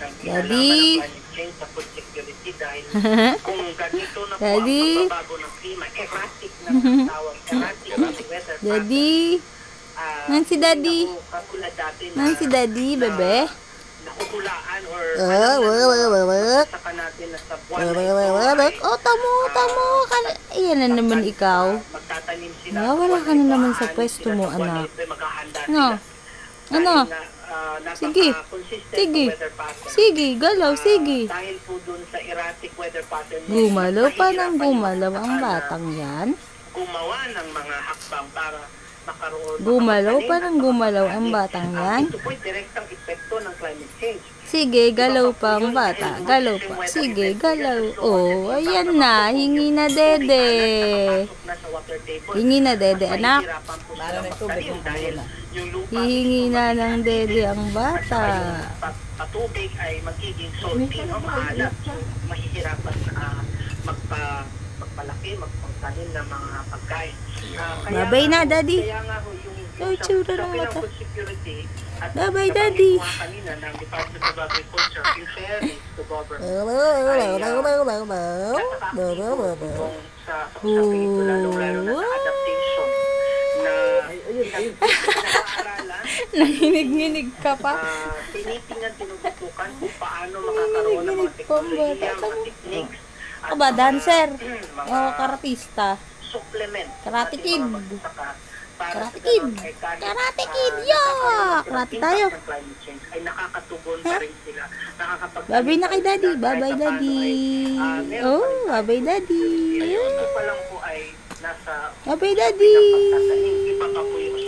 ng Daddy. kinalaman ng climate change sa food security dahil kung ganito na po ang Daddy. pagbabago ng klima, erratic na tawag, erratic weather pattern. Daddy. Nan si Daddy. Katulad dati na, Nan si Daddy, bebe. nakukulaan or saka natin na sa buwan na ito ay Oh, tamo. Ayan na naman ikaw. magtatanim sila. Wala ka na naman sa pwesto mo, anak. No. Ano? Sige. Sige. Sige, galaw, sige. Dahil po dun sa erratic weather pattern, Gumalaw pa ng gumalaw ang batang yan. gumawa ng mga hakbang para makaroon. Gumalaw pa ng gumalaw ang batang yan. Ito po'y direktang epekto ng climate change. Sige, galaw pa ang bata. Galaw pa. Sige, galaw. Oh, ayan na. Hingi na dede. Hingi na dede, anak. Hihingi na ng dede ang bata. Patubig ay magiging salty, no? Maalat. So, mahihirapan magpalaki, magpagtanim ng mga pagkain. Babay na, Daddy. Kaya nga ho, yung Ay, tsura ng mata. food security at Babay, Daddy. kanina ng Department of Agriculture, in fairness to government, kung sa pelikula, lalo na sa adaptation na pinag-aaralan, Nahinig-nginig ka pa. tinitingnan, tinututukan kung paano makakaroon ng mga teknolohiya, mga techniques, at Aba, dancer. mga O, karatista. supplement. Karate sa ating Kid. mga magsasaka para Karate sa Kid. ganun ay kahit, Karate Kid, yeah! nakakaroon Karate ng tayo. impact ng climate change, ay nakakatugon pa rin sila. Babay na kay Daddy. Babay, Daddy. Oh, babay, Daddy. Ayun, pa lang po ay nasa Babay, Daddy. pagtatanim. Iba pa po yung